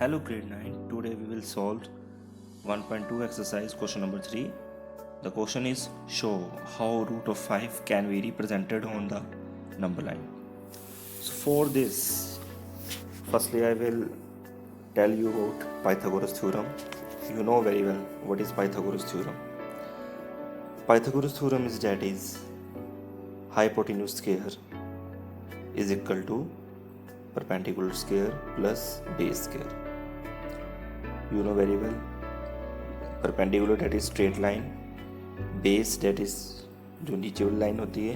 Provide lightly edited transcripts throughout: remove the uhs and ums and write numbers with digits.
Hello grade 9, today we will solve 1.2 exercise question number 3. The question is show how root of 5 can be represented on the number line. So for this, firstly I will tell you about Pythagoras theorem. You know very well what is Pythagoras theorem. Pythagoras theorem is that is hypotenuse square is equal to perpendicular square plus base square. You know very well perpendicular that is straight line, base that is जो नीचे वाली line होती है,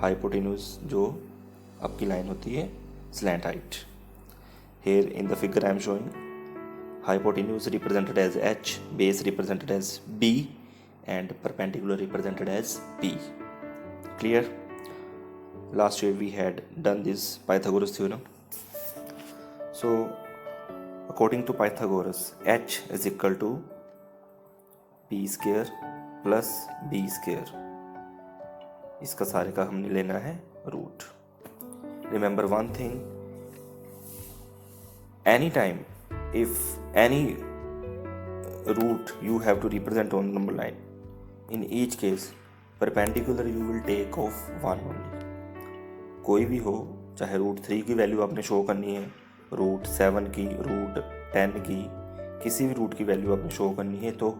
hypotenuse जो आपकी line होती है slant height. Here in the figure I am showing hypotenuse represented as h, base represented as b and perpendicular represented as p. Clear? Last year we had done this Pythagoras theorem. So according to Pythagoras, h is equal to p square plus b square. इसका सारे का हमने लेना है root. Remember one thing, anytime if any root you have to represent on number line, in each case perpendicular you will take of 1 only. कोई भी हो, चाहे रूट 3 की वैल्यू आपने शो करनी है, रूट 7 की, रूट 10 की, किसी भी रूट की वैल्यू आपने शो करनी है तो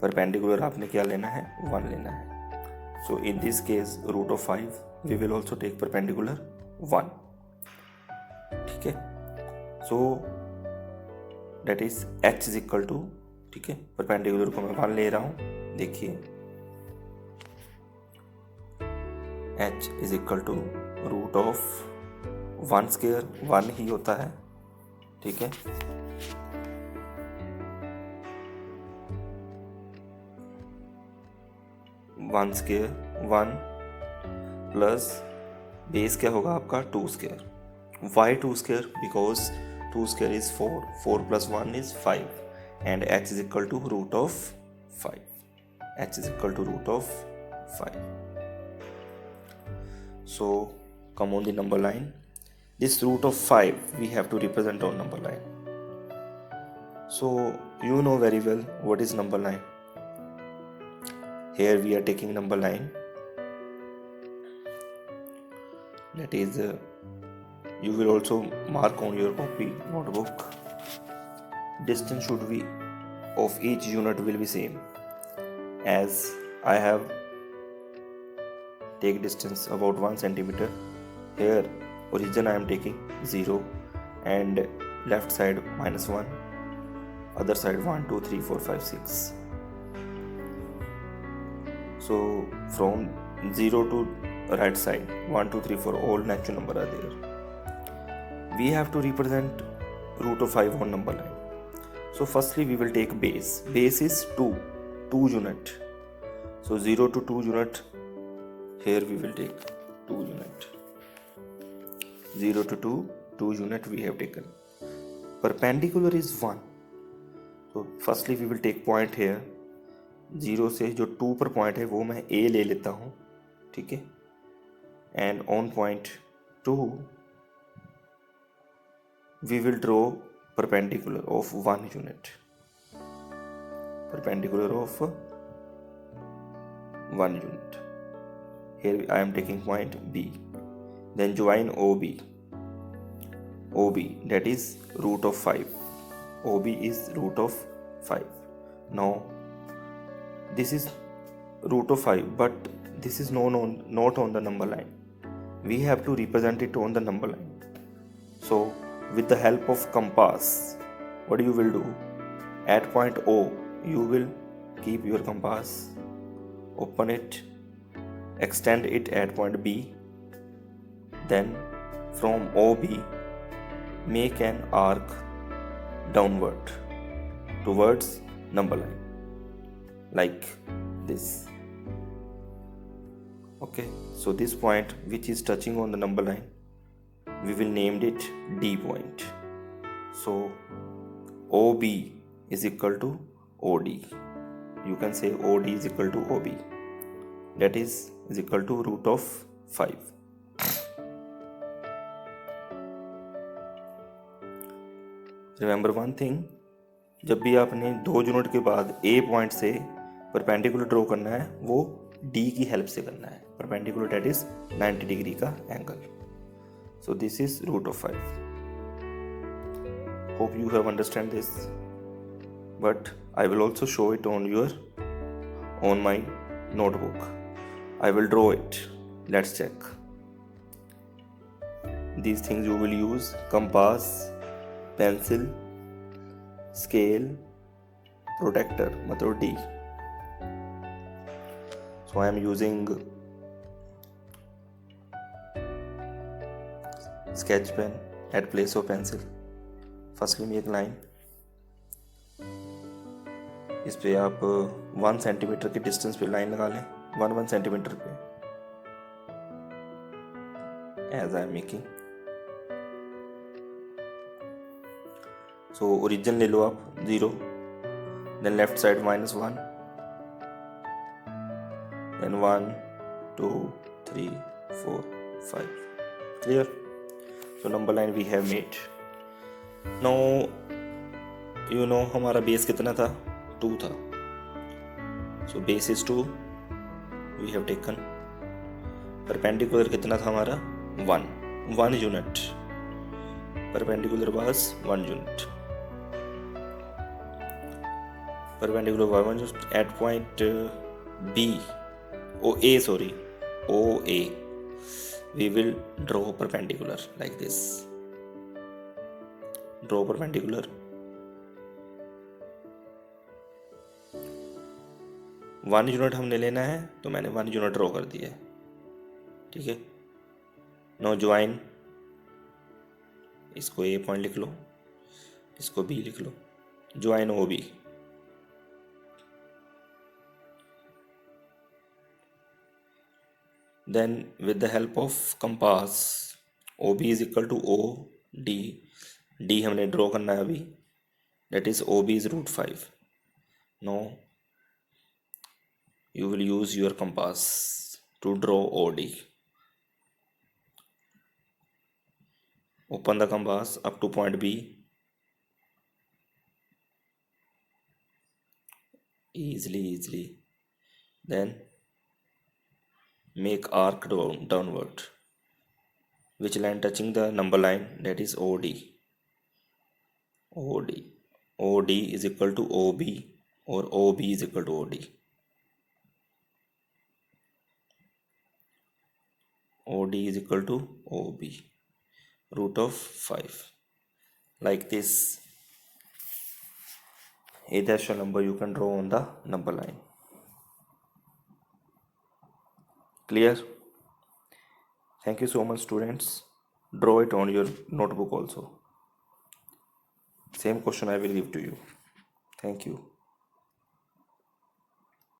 परपेंडिकुलर आपने क्या लेना है, 1 लेना है. So in this case root of 5 we will also take perpendicular 1. ठीक है. So that is h is equal to, ठीक है, परपेंडिकुलर को मैं 1 ले रहा हूँ. देखिए h is equal to root of 1 square, 1 ही होता है. ठीक है. वन स्क्वायर 1 प्लस बेस क्या होगा आपका 2 square. Why 2 square? Because 2 square is 4, 4 plus 1 is 5 and h is equal to root of 5. h is equal to root of 5. So come on the number line. This root of 5 we have to represent on number line. So you know very well what is number line. Here we are taking number line. That is you will also mark on your copy notebook. Distance should be of each unit will be same. As I have take distance about 1 centimeter. Here origin I am taking 0 and left side -1, other side 1 2 3 4 5 6. So from 0 to right side 1 2 3 4 all natural number are there. We have to represent root of 5 on number line. So firstly we will take base. Base is 2 unit. So 0 to 2 unit. Here we will take 2 unit. 0 to 2 unit we have taken. Perpendicular is 1. So firstly we will take point here. 0 से जो 2 पर point है वो मैं A ले लेता हूँ. ठीक है. And on point 2 we will draw perpendicular of 1 unit. Perpendicular of 1 unit. Here I am taking point B. Then join OB. OB that is root of 5. OB is root of 5. Now this is root of 5 but this is not on the number line. We have to represent it on the number line. So with the help of compass, what you will do, at point O you will keep your compass, open it, extend it at point B, then from OB make an arc downward towards number line like this. Okay, so this point which is touching on the number line we will name it D point. So OB is equal to OD. You can say OD is equal to OB. That is equal to root of 5. Remember one thing, जब भी आपने 2 unit के बाद A point से perpendicular draw करना है वो D की हेल्प से करना है। परपेंडिकुलर डेट इज 90 डिग्री का angle. So this is root of 5। Hope you have understand this, but I will also show it on my notebook. I will draw it. Let's check. These things you will use: compass, pencil, scale, protractor, मतलब D. So I am using sketch pen at place of pencil. Firstly make line. इस पे आप 1 centimetre के distance पे line लगा लें, 1 centimetre पे, as I am making. So origin ले लो आप 0, then left side -1, then 1 2 3 4 5। Clear? So number line we have made. No you know हमारा बेस कितना था? 2 था। So base is 2 we have taken. Perpendicular कितना था हमारा? 1 unit. Perpendicular was 1 unit. Perpendicular was 1 unit at point B O A we will draw perpendicular like this. Draw perpendicular. 1 unit हमने लेना है तो मैंने 1 यूनिट ड्रॉ कर दिया है। ठीक है, नो ज्वाइन, इसको ए पॉइंट लिख लो, इसको बी लिख लो, join O B. Then with the help of compass, OB is equal to OD. D हमने ड्रॉ करना है अभी, that is OB is √5. Now you will use your compass to draw OD. Open the compass up to point B. Easily. Then make arc downward. Which line touching the number line? That is OD. OD is equal to OB or OB is equal to OD. OD is equal to OB, √5. Like this. A dash number you can draw on the number line. Clear? Thank you so much, students. Draw it on your notebook also. Same question I will give to you. Thank you.